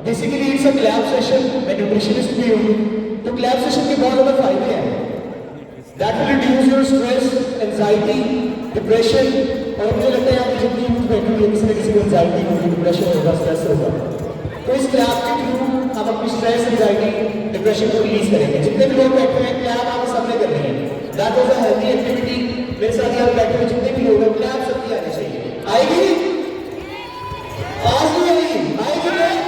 Basically it's a clap session, मैं nutritionist भी हूँ, तो क्लैप सेशन के बहुत ज़्यादा फायदे हैं। That will reduce your stress, anxiety, depression, और मुझे लगता है आप जितनी यूथ बैठी हुई है किसी न किसी को एंजाइटी होगी, डिप्रेशन होगा, स्ट्रेस होगा, तो इस क्लैप के थ्रू हम अपनी स्ट्रेस, एंजाइटी, डिप्रेशन को रिलीज करेंगे। जितने भी लोग बैठे हैं क्लैप आप सबने करनी है। That was a healthy activity. मेरे साथ यहाँ बैठे हुए जितने भी लोग हैं क्लैप सबकी आनी चाहिए। आएगी? आज नहीं आएगी? आएगी नहीं?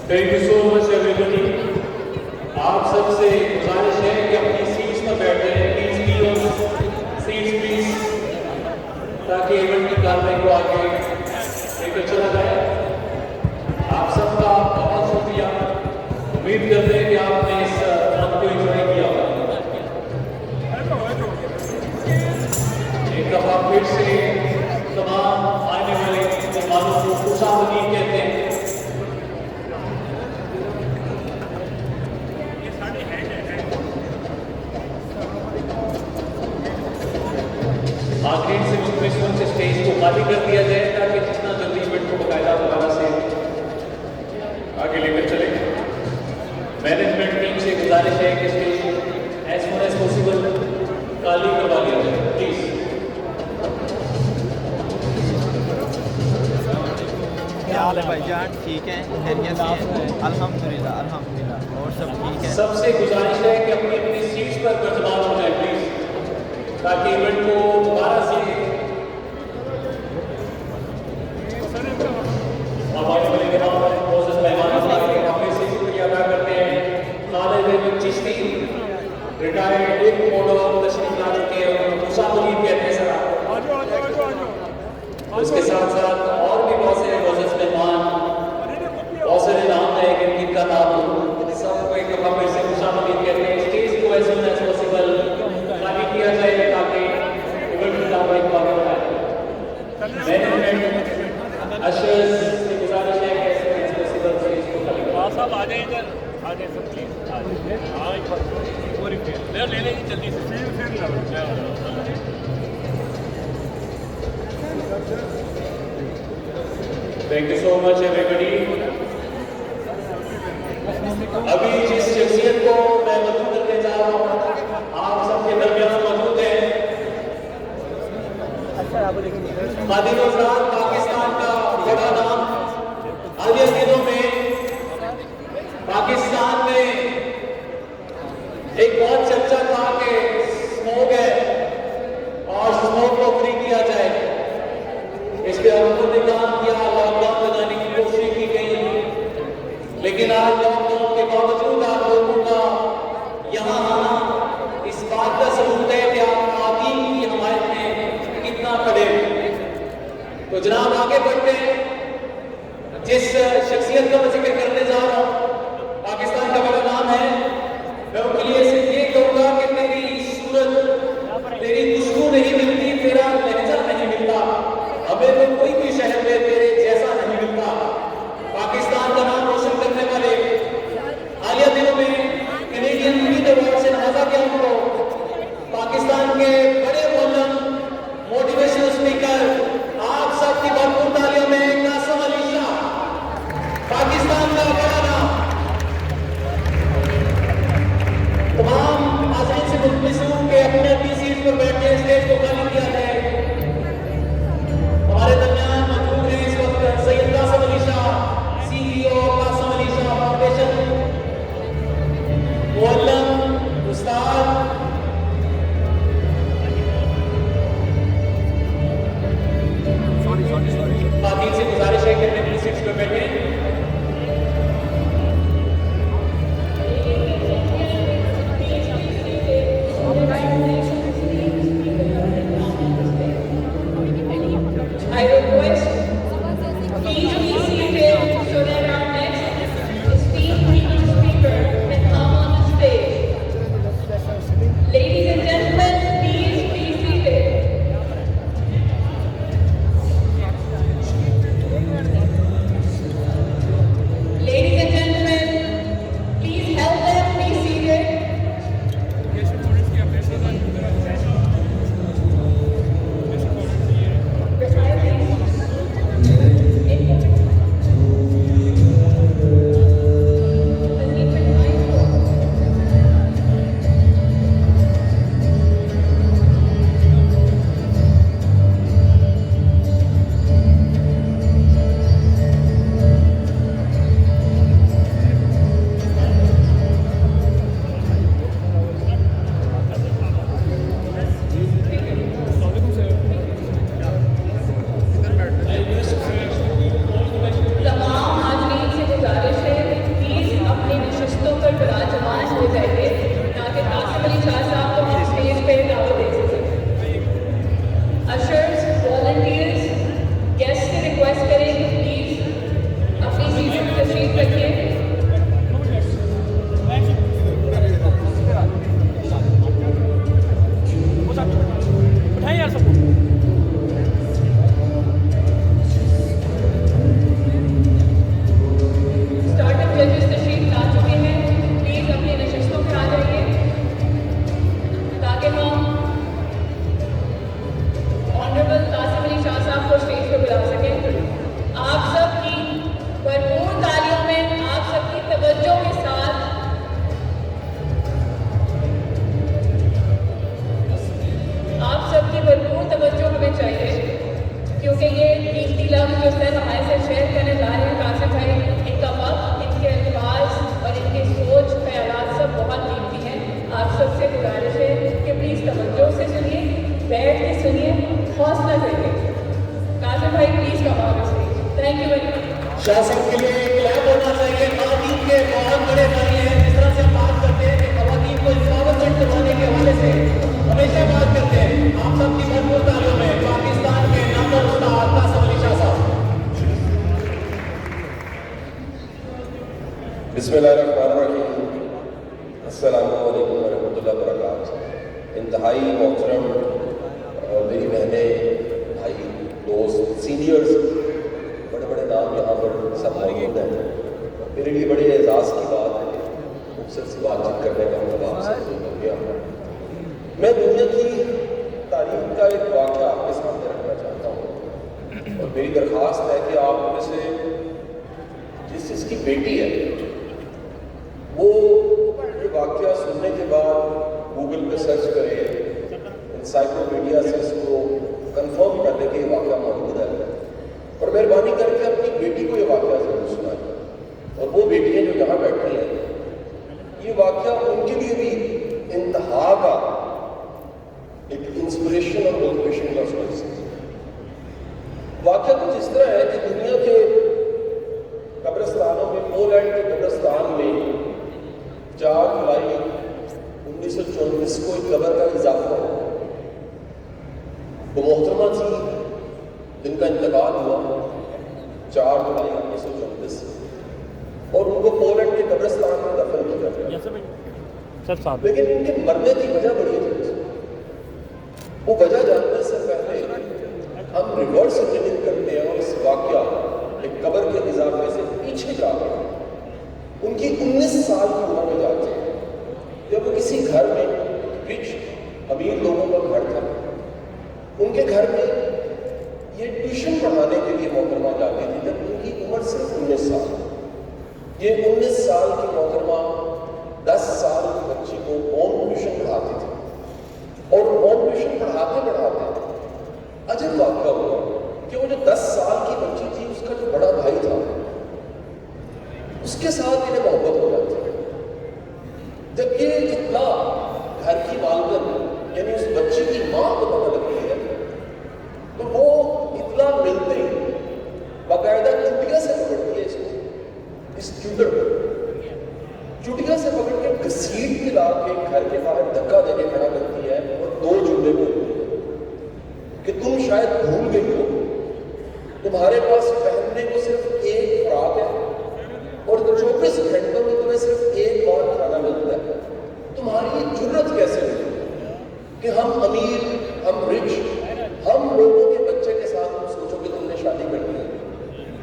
Thank you so much everybody. आप सबसे गुजारिश है कि अपनी सीट्स पर बैठे please be on seats please, ताकि इवेंट की कार्रवाई को आगे लेकर चला जाए। आप सबका बहुत शुक्रिया। उम्मीद करते हैं कि आपने इस रन को एंजॉय किया। एक दफा फिर से तमाम आने वाले मेहमानों को खुशामदीद कहते हैं। आखिर से रिक्वेस्ट से स्टेज को खाली कर दिया जाए ताकि जितना जल्दी इवेंट को बकायदा दोबारा से आगे लेकर चले। मैनेजमेंट टीम से गुजारिश है कि stage as soon as possible खाली करवा दिया जाए प्लीज। क्या हाल है भाईजान? ठीक है, खैरियत से? अल्हम्दुलिल्लाह अल्हम्दुलिल्लाह, और सब ठीक है। सबसे गुजारिश है कि अपनी अपनी सीट्स पर बर्तमान हो जाए प्लीज, ताकि इवेंट को दोबारा से हमारे बड़े मेहमान साहब आ जाए इधर, आ जाए सब प्लीज आ जाए। हाँ एक बार पूरी प्लेयर ले लेंगे जल्दी से thank you so much everybody. अभी जिस शख्सियत को मैं मदद करने जा रहा हूँ आप सबके दरमियान मौजूद है खादिम आज़ाद, पाकिस्तान का बड़ा नाम। हालिया दिनों में पाकिस्तान में एक बहुत चर्चा था कि स्मोक है और स्मोक को फ्री किया जाए। इसके हुकूमत ने काम किया, लॉकडाउन लगाने की कोशिश की गई, लेकिन आज लॉकडाउन के बावजूद आप लोगों का यहाँ आना इस बात का सबूत है कि आप आदमी की हमारे में कितना खड़े हैं। तो जनाब आगे बढ़ते हैं। जिस शख्सियत का मैं जिक्र करने जा रहा हूँ पाकिस्तान का बड़ा नाम है, मैं उनके लिए सिर्फ ये कहूँगा कि तेरी सूरत, तेरी खुशबू नहीं मिलती, तेरा लहजा नहीं मिलता, हमें तो कोई भी शहर में तेरे जैसा नहीं मिलता। पाकिस्तान का नाम रोशन करने वाले हालिया दिनों में कैनेडियन यूनिट अवार्ड से नवाजा गया उनको। पाकिस्तान के बड़े मौलम, मोटिवेशनल स्पीकर, आप सबकी भरपूर तालियों में कासिम अली शाह, पाकिस्तान का बड़ा नाम। तमाम हाज़रीन से मुल्तमस हूं कि अपने अपनी सीट पर बैठे स्टेज को खाली किया जाए। हमारे दरमियान मौजूद हैं इस वक्त Syed Qasim Ali Shah, CEO Qasim Ali Shah foundation, Muallem उस्ताद खातिन से गुजारिश है कि अपनी सीट्स पर बैठे। I request please be seated so that our next esteemed people speaker can come on the stage. Ladies and gentlemen, please be seated. Ladies and gentlemen, please help them be seated. तमाम हाज़रीन से गुजारिश है please अपनी नशिस्तों पर विराजमान हो जाइए ताकि कासिम अली शाह साहब को हम स्टेज पे दावत दे सकें। अशर्स, वॉलंटियर्स, गेस्ट से रिक्वेस्ट करें कि प्लीज़ अपनी सीटों पर तशरीफ रखिए। उठाइए यार सबको। स्टार्टअप जजेस तशरीफ ला चुके हैं, प्लीज़ अपनी नशिस्तों पर आ जाइए ताकि हम ऑनरेबल कासिम अली शाह साहब को स्टेज पर बुला सकें। आप सबकी भरपूर तालियों में, आप सबकी तवज्जो के साथ आप सबकी भरपूर तवज्जो हमें चाहिए क्योंकि ये कीमती लम्ह जो सर हमारे साथ शेयर करने जा रहे हैं कासिम भाई, इनका वक्त, इनके अल्फाज और इनकी सोच, ख्यालात सब बहुत कीमती हैं। आप सबसे गुजारिश है कि प्लीज़ तवज्जो से सुनिए, बैठ के सुनिए, हौसला करिए। कासिम भाई please come on stage. Thank you very much. Shah साहब के लिए क्लैप होना चाहिए। खवातीन के बहुत बड़े भाई हैं। जिस तरह से हम बात करते हैं कि खवातीन को इंपावरमेंट करवाने के हवाले से हमेशा बात करते हैं। आप सबकी भरपूर तालियों में पाकिस्तान के नंबर उस्ताद कासिम अली शाह साहब। बिस्मिल्लाहिर्रहमानिर्रहीम, अस्सलामु अलैकुम वरहमतुल्लाहि वबरकातुहू। इंतहाई मोहतरम मेरी बहनें, भाई, दोस्त, सीनियर्स, बड़े बड़े नाम यहाँ पर सब मौजूद हैं। मेरे लिए बड़े एजाज़ सिर्फ बातचीत करने का मतलब आपसे हो गया। मैं दुनिया की तारीख का एक वाक़या आपके सामने रखना चाहता हूँ और मेरी दरख्वास्त है कि आप में से जिसकी बेटी है वो ये वाक़या सुनने के बाद गूगल पे सर्च करे, इंसाइक्लोपीडिया से इसको कंफर्म कर ले कि ये वाक़या मौजूद है और मेहरबानी करके अपनी बेटी को ये वाक़या ज़रूर सुनाए। और वो बेटियाँ जो यहाँ बैठी हैं, ये वाक़या उनके लिए भी इंतहा का एक इंस्पिरेशन और मोटिवेशन का सोर्स है। वाक़या कुछ इस तरह है कि दुनिया के कब्रिस्तानों में, पोलैंड के कब्रिस्तान में 4 जुलाई 1934 को एक कब्र का इजाफा हुआ। वो मोहतरमा थी जिनका इंतकाल हुआ 4 जुलाई 1934 और उनको पोलैंड के कब्रिस्तान में दफन किया गया। लेकिन इनके मरने की वजह बड़ी अजीब थी। वो वजह जानने से पहले हम रिवर्स इंजीनियरिंग करते हैं और इस वाक़या एक कब्र के इजाफे से पीछे जाते हैं। उनकी 19 साल की उम्र में जाते हैं जब वो किसी घर में, रिच अमीर लोगों का घर था, उनके घर में ये ट्यूशन पढ़ाने के लिए मोहतरमा जाती थी जब उनकी उम्र सिर्फ 19 साल। ये 19 साल की मोहतरमा 10 साल की बच्ची को होम ट्यूशन पढ़ाती थी और होम ट्यूशन पढ़ाते पढ़ाते अजब वाक़या हुआ कि वो जो 10 साल की बच्ची थी उसका जो बड़ा भाई था उसके साथ इन्हें मोहब्बत हो जाती है। जब ये इतना घर की मालकिन यानी उस बच्ची की माँ को पता लगती है तो वो इतना मिलते ही बाकायदा चुटिया से पकड़ती है इसको, इस ट्यूटर को चुटिया से पकड़ के घसीट के ला के घर के बाहर धक्का देके खड़ा करती है और 2 जुमले बोलती है कि तुम शायद भूल गई हो, तुम्हारे पास पहनने को सिर्फ एक फ्रॉक है और 24 घंटों में तुम्हें सिर्फ एक बार खाना मिलता है। तुम्हारी ये जुर्रत कैसे हुई कि हम अमीर, हम रिच, हम लोगों के बच्चे के साथ तुम सोचो कि तुमने शादी करनी है।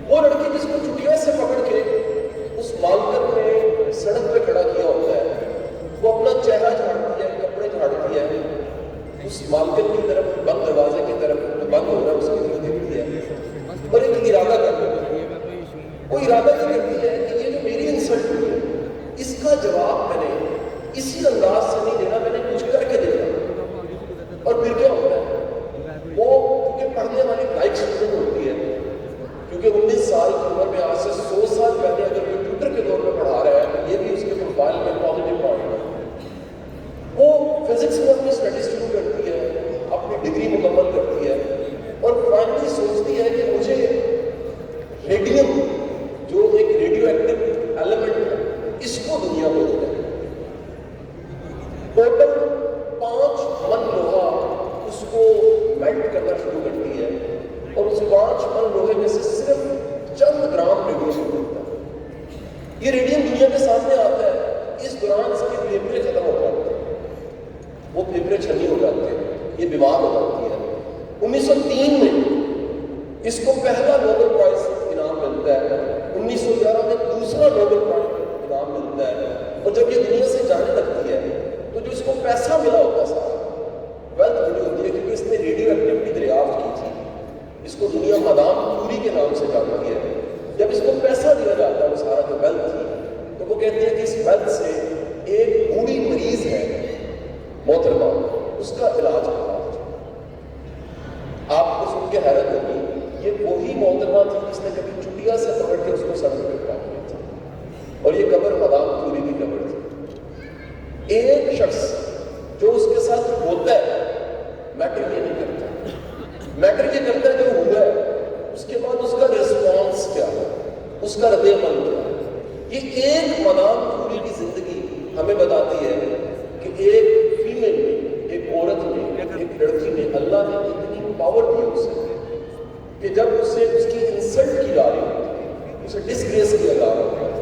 वो लड़की जिसको चुटिया से पकड़ के उस मालकिन ने सड़क पे खड़ा किया होता है, वो अपना चेहरा झाड़ती है, कपड़े झाड़ती है, उस मालकिन की तरफ, बंद दरवाजे की तरफ, बंद हो रहा है उसकी तरफ देखती है और एक इरादा कर लेती है। वो इरादा ये करती है कि ये जो मेरी इंसल्ट हुई है इसका जवाब मैंने इसी अंदाज से नहीं देना, मैंने कुछ करके देखा। और फिर क्या होता है, वो क्योंकि पढ़ने वाली लाइक स्टूडेंट होती है, क्योंकि 19 साल की उम्र में आज से 100 साल पहले अगर कोई ट्यूटर के दौर में पढ़ा रहा है तो ये भी उसके प्रोफाइल में पॉजिटिव पॉइंट है। वो फिजिक्स में अपनी स्टडी शुरू करती है, अपनी डिग्री मुकम्मल करती है और फाइनली सोचती है कि मुझे रेडियम जो एक रेडियो एक्टिव एलिमेंट है इसको दुनिया को देना है। टोटल 5 मन लोहा उसको मेल्ट करना शुरू करती है और उस 5 मन लोहे में से सिर्फ चंद ग्राम रेडिएशन मिलता है। ये रेडियम दुनिया के सामने आता है, इस दौरान इसके फेफड़े खत्म हो जाते हैं, वो फेफड़े छन्नी हो जाते हैं, ये बीमार हो जाती है। 1903 में इसको पहला नोबेल प्राइज इनाम मिलता है, 1911 में दूसरा नोबेल प्राइज इनाम मिलता है और जब ये दुनिया से जाने लगती है तो जो इसको पैसा मिला होता है, वेल्थ मिली होती है, क्योंकि इसने रेडियो एक्टिविटी दरियाफ्त की थी, इसको दुनिया मदाम क्यूरी के नाम से जानती है। जब इसको पैसा दिया जाता है वो सारा जो वेल्थ थी तो वो कहती है कि इस वेल्थ से एक बूढ़ी मरीज है मोहतरमा, उसका इलाज करवा। आपको सुन के हैरत होगी, ये वही मोहतरमा थी जिसने कभी चुटिया से पकड़ के उसको सर पे किया था और ये कब्र मदाम क्यूरी की कब्र थी। एक शख्स जो उसके साथ होता है मैटर ये नहीं करता, मैटर ये करता है जो हुआ है, उसके बाद उसका रिस्पॉन्स क्या है, उसका रद्द-ए-अमल क्या है। ये एक मदाम क्यूरी की जिंदगी हमें बताती है कि एक फीमेल में, एक औरत में, एक लड़की में अल्लाह ने इतनी पावर दी उसे कि जब उसे उसकी इंसल्ट की जा रही होती है, उसे डिसग्रेस किया जा रहा होता है,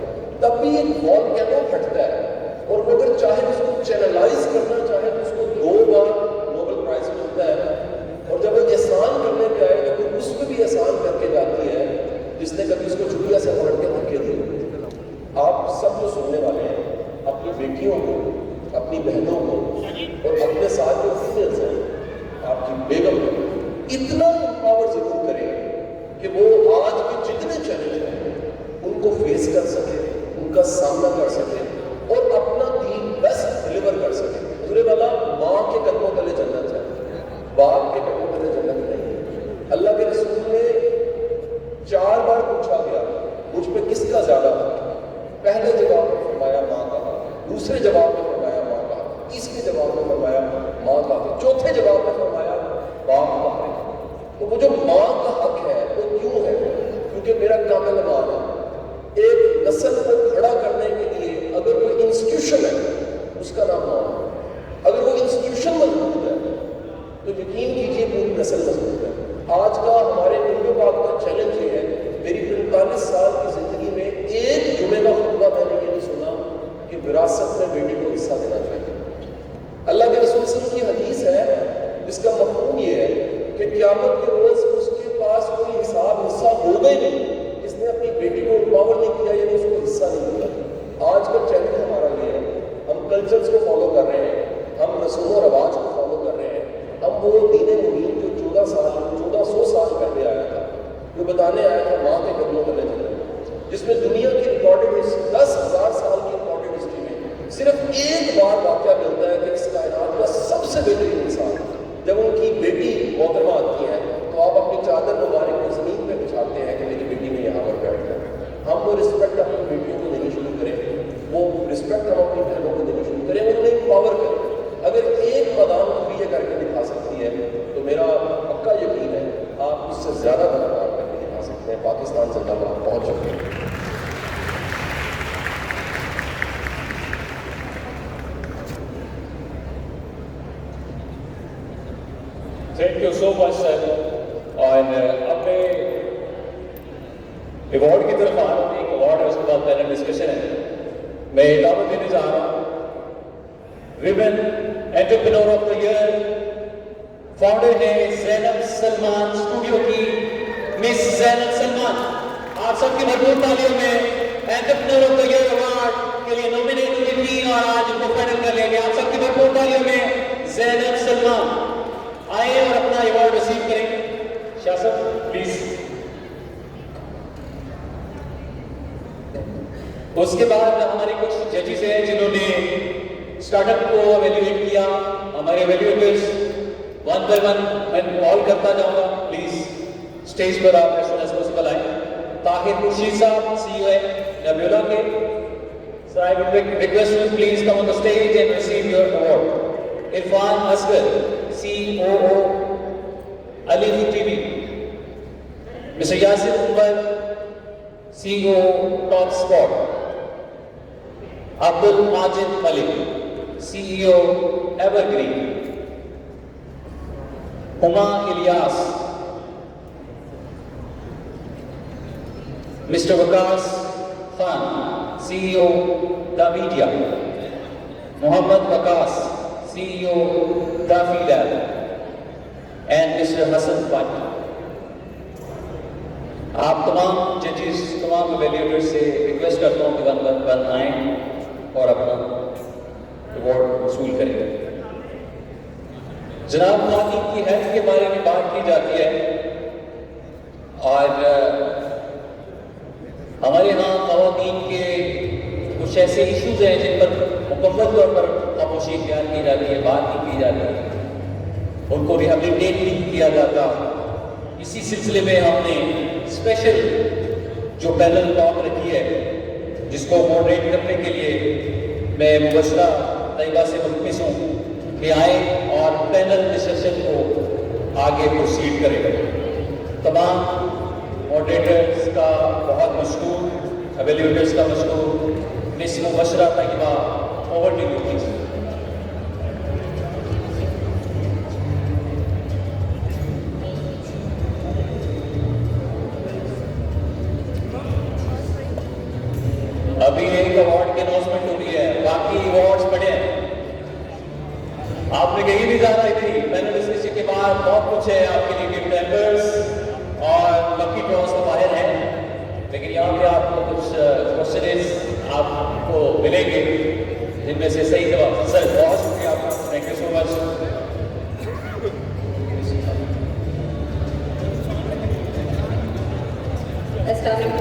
तब भी एक वॉल्केनो फटता है और वो अगर चाहे उसको चैनलाइज करना चाहे तो उसको 2 बार नोबेल प्राइज मिलता है। और जब वो एहसान करने पे आए तो उस पर भी एहसान करके जाती है जिसने कभी उसको चुटिया से पकड़ के धक्के दिए। आप सब जो सुनने वाले हैं अपनी बेटियों को, अपनी बहनों को और अपने साथ जो फीमेल्स हैं, आपकी बेगम को इतना एम्पावर जरूर करें कि वो आज के जितने चैलेंज हैं उनको फेस कर सके, उनका सामना कर सके और अपना दी बेस्ट डिलीवर कर सके। दूसरे वाला माँ के कदमों तले चलना चाहिए, बाप के कदमों तले चलना नहीं। अल्लाह के रसूल ने 4 बार पूछा गया मुझ पे किसका ज्यादा हक है। पहले जवाब में फरमाया माँ का हक, दूसरे जवाब में फरमाया माँ का हक, तीसरे जवाब में फरमाया माँ का हक, चौथे जवाब में फरमाया बाप का हक। तो वो जो माँ का हक है वो क्यों है? क्योंकि मेरा कामिल ईमान है एक नस्ल को खड़ा करने के लिए अगर कोई इंस्टीट्यूशन है उसका नाम माँ है। अगर वो इंस्टीट्यूशन मजबूत है तो यकीन कीजिए पूरी नस्ल मजबूत है। आज का हमारे उर्दू बाप का चैलेंज ये है, मेरी 45 साल की जिंदगी में एक जुमे का खुतबा मैंने ये नहीं सुना कि विरासत में बेटी को हिस्सा देना चाहिए। अल्लाह के रसूल सल्लल्लाहु अलैहि वसल्लम की हदीस है जिसका मफहूम ये है कि क़यामत के रोज उसके पास कोई हिस्सा होगा ही नहीं जिसने अपनी बेटी को एम्पावर नहीं किया, यानी उसको हिस्सा नहीं दिया। आज का चैलेंज हमारा ये है, हम कल्चर्स को फॉलो कर रहे हैं, हम रस्म व रवाज को फॉलो कर रहे हैं, हम वो दीन मुबीन जो 1400 साल पहले आया था, जो बताने आया था माँ के कदमों तले चलना, जिसमें दुनिया की रिकॉर्डेड 10,000 साल की रिकॉर्डेड हिस्ट्री में सिर्फ एक बार वाक़या मिलता है कि इस कायनात का सबसे बेहतरीन इंसान जब उनकी बेटी मोहतरमा आती है तो आप अपनी चादर मुबारक को ज़मीन पे बिछाते हैं कि मेरी बेटी ने यहाँ पर बैठ कर। हम वो रिस्पेक्ट अपनी बेटियों को देनी शुरू करें, वो रिस्पेक्ट हम अपनी बहनों को देनी शुरू करें, उन्हें एम्पावर करें। अगर एक मदाम भी ये करके दिखा सकती है तो मेरा पक्का यकीन है आप उससे ज़्यादा बड़ा काम करके दिखा सकते हैं। पाकिस्तान जिंदाबाद। बहुत शुक्रिया। Thank you so much sir. और अपने अवार्ड की तरफ आ रहा हूँ, एक अवार्ड है उसके बाद पैनल डिस्कशन है। मैं दावत देने जा रहा हूँ women entrepreneur of the year, founder है ज़ैनब सलमान स्टूडियो की मिस ज़ैनब सलमान। आप सबकी भरपूर तालियों में entrepreneur of the year award के लिए नॉमिनेट हुई थी और आज उनको फाइनल कर लिया गया। आप सबकी भरपूर तालियों में ज़ैनब सलमान आए और अपना अवार्ड रिसीव करें। शाह साहब प्लीज। उसके बाद हमारे कुछ जजेस हैं जिन्होंने स्टार्टअप को एवेल्युएट किया। हमारे एवेल्युएटर्स वन बाय वन मैं कॉल करता जाऊंगा, प्लीज स्टेज पर आप एज सून एज पॉसिबल आए। ताहिर खुर्शीद साहब CEO है नब्युला के, so I would request you please come on the stage and receive your award. Irfan Asghar COO Alif TV, mister Yasir Umar CEO top spot, Abdul Majid Malik CEO Evergreen, Huma Ilyas, mister Waqas Khan CEO the media, Mohammad Waqas CEO Dafi Lab, and Mr. Hassan Fani। आप तमाम जजेस, तमाम एवेल्युएटर्स से request करता हूँ कि one by one आएँ और अपना अवार्ड वसूल करें। जनाब ख़वातीन की हेल्थ के बारे में बात की जाती है और हमारे यहाँ ख़वातीन के कुछ ऐसे इश्यूज हैं जिन पर मुकम्मल तौर पर खामोशी इख्तियार की जाती है, बात नहीं की जाती, उनको रिहेबिलिटेट नहीं किया जाता। इसी सिलसिले में हमने स्पेशल जो पैनल टॉक रखी है जिसको मॉडरेट करने के लिए मैं मुबशरा तैयबा से मुख्तस हूँ कि आए और पैनल डिस्कशन को आगे प्रोसीड करें। तमाम मॉडरेटर्स का बहुत मशहूर, एवेल्युएटर्स का मशहूर miss Mubashra Tayyaba, over to you please. अभी एक अवार्ड की अनाउंसमेंट हो रही है, बाकी अवार्ड्स पड़े हैं। आपने कहीं नहीं जाना थी, पैनल डिस्कशन के बाद बहुत कुछ है आपके लिए, गिफ्ट हैम्पर्स और लकी ड्रॉज तो बाहर हैं, लेकिन यहाँ पे आपको कुछ क्वेश्चन आपको मिलेंगे इनमें से सही जवाब। सर बहुत शुक्रिया आपका, thank you so much.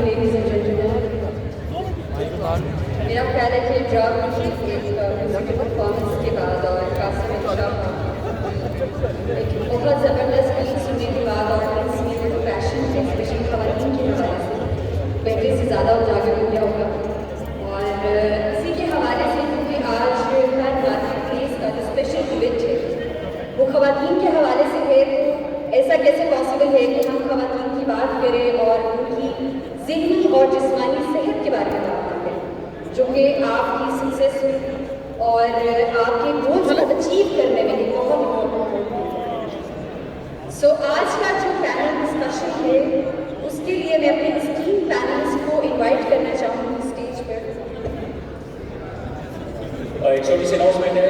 Ladies and gentlemen, मेरा ख्याल है कि ड्रॉप म्यूजिक परफॉर्मेंस के बाद और काफी अच्छा एक बहुत ज़बरदस्त गीत सुनने के बाद ऑडियंस में जो पैशन है स्पेशली ख़वातीन के हवाले से पहले से ज़्यादा उजागर हो गया होगा। और इसी के हवाले से क्योंकि आज हर मार्केट प्लेस का जो स्पेशल इवेंट है वो ख़वातीन के हवाले से है, तो ऐसा कैसे पॉसिबल है कि हम ख़वातीन की बात करें और उनकी ज़हनी और जिस्मानी सेहत के बारे में बात करें, जो कि आपकी सक्सेस और आपके गोल्स को अचीव करने में एक बहुत इम्पोर्टेंट है। सो आज का जो पैनल डिस्कशन है उसके लिए मैं अपने स्टीम पैनलिस्ट को इनवाइट करना चाहूँगी स्टेज पर। एक छोटी सी अनाउंसमेंट है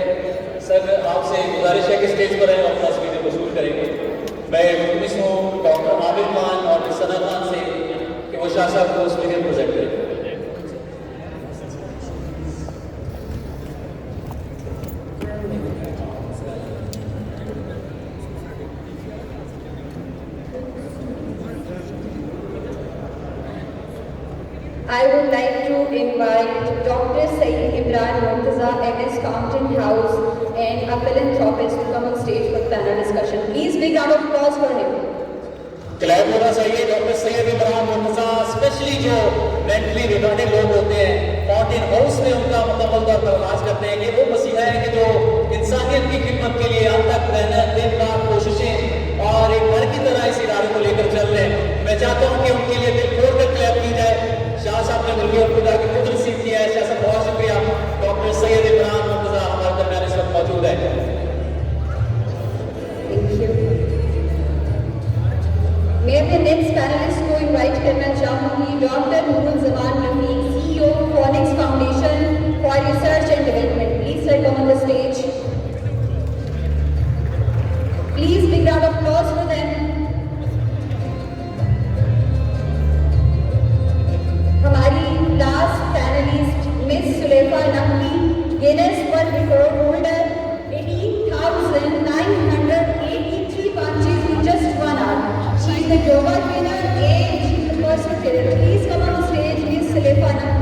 सर, आपसे गुजारिश है कि स्टेज पर आए और अपना तस्वीरें वसूल करेंगे। मैं मुतमिस हूँ डॉक्टर आबिद खान और सना खान से कि वो शाह साहब को स्पीकर प्रेजेंट करें। I would like to invite Dr. Saeed Imran Murtaza, MS Compton House, and a philanthropist to come on stage for the panel discussion. Please big round of applause for him. Clap होना चाहिए doctor Syed Imran Murtaza, specially जो mentally retarded लोग होते हैं, fountain house में उनका मुकम्मल तौर पर इलाज करते हैं कि वो मसीहा है कि जो इंसानियत की खिदमत के लिए अब तक मेहनत दिन रात कोशिशें और एक घर की तरह इस इदारे को लेकर चल रहे हैं। मैं चाहता हूँ कि उनके लिए दिल खोल कर क्लैप की जाए। शाह साहब ने मुल्की और खुदा की खुद रिसीव किया है। शाह साहब बहुत शुक्रिया। डॉक्टर सैयद इमरान मुर्तज़ा हमारे दरमियान इस वक्त मौजूद है। Thank you. मैं अपने नेक्स्ट पैनलिस्ट को इनवाइट करना चाहूँगी doctor Noorul Zaman Rafiq, CEO Phonics Foundation for Research and Development. Please welcome on the stage. Please big round of applause for them. हमारी last panelist miss Sulefa Naqvi, Guinness World Record holder, 18,983 punches in just 1 hour. She is the yoga trainer and she is the personal trainer. Please come on stage, Miss Sulefa Naqvi.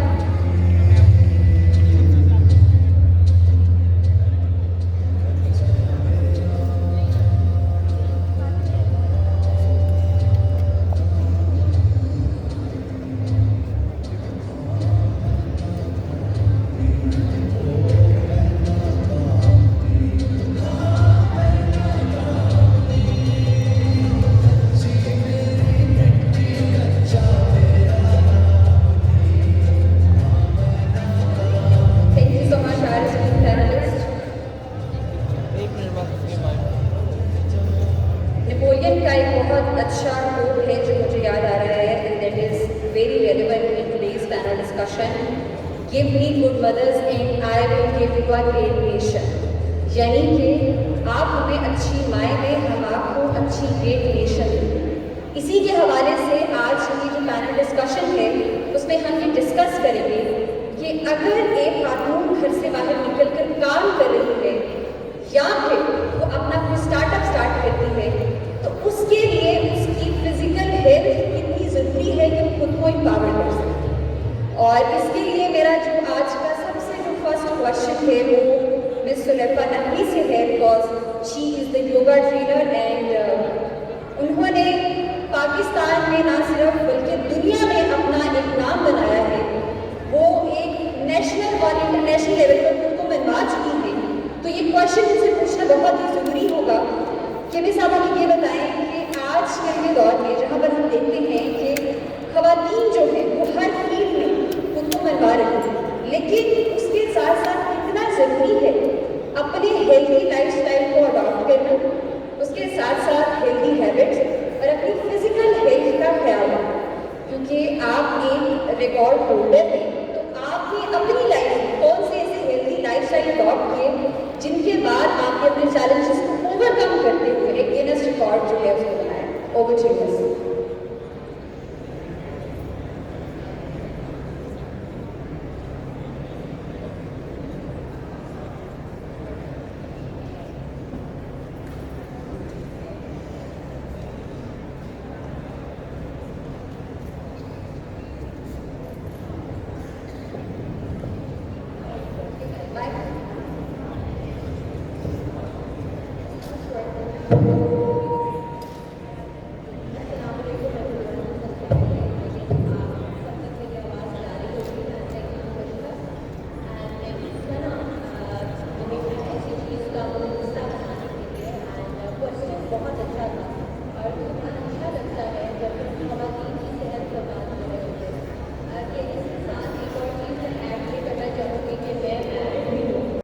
Napoleon का एक बहुत अच्छा coat है जो मुझे याद आ रहा है and that is very relevant in today's panel discussion, give me good mothers and I will give you a great nation. यानी कि आप हमें अच्छी माएँ दें, हम आपको अच्छी ग्रेट नेशन दें। इसी के हवाले से आज की जो पैनल डिस्कशन है उसमें हम ये डिस्कस करेंगे कि अगर एक खातून घर से बाहर निकलकर काम कर रही है या फिर वो अपना कोई स्टार्टअप स्टार्ट करती है तो उसके लिए उसकी फिजिकल हेल्थ कितनी ज़रूरी है कि वो खुद को एम्पावर कर सके। और इसके लिए मेरा जो आज का सबसे जो फर्स्ट क्वेश्चन है वो मिस सुलेफा नकवी से है, because she is the yoga trainer and उन्होंने पाकिस्तान में ना सिर्फ बल्कि दुनिया में अपना एक नाम बनाया है। वो एक नेशनल और इंटरनेशनल लेवल पर खुद को मनवा चुकी है। तो ये क्वेश्चन इनसे पूछना बहुत ही ज़रूरी होगा कि मिस आप हमें ये बताएं कि आज के दौर में जहाँ पर हम देखते हैं कि ख़वातीन जो है वो हर फील्ड में खुद को मनवा रही हैं, लेकिन उसके साथ साथ कितना ज़रूरी है अपने हेल्दी लाइफस्टाइल को अडॉप्ट करना, उसके साथ साथ हेल्दी हैबिट्स और अपनी फिजिकल हेल्थ का ख्याल रखना। क्योंकि आप एक रिकॉर्ड होल्डर हैं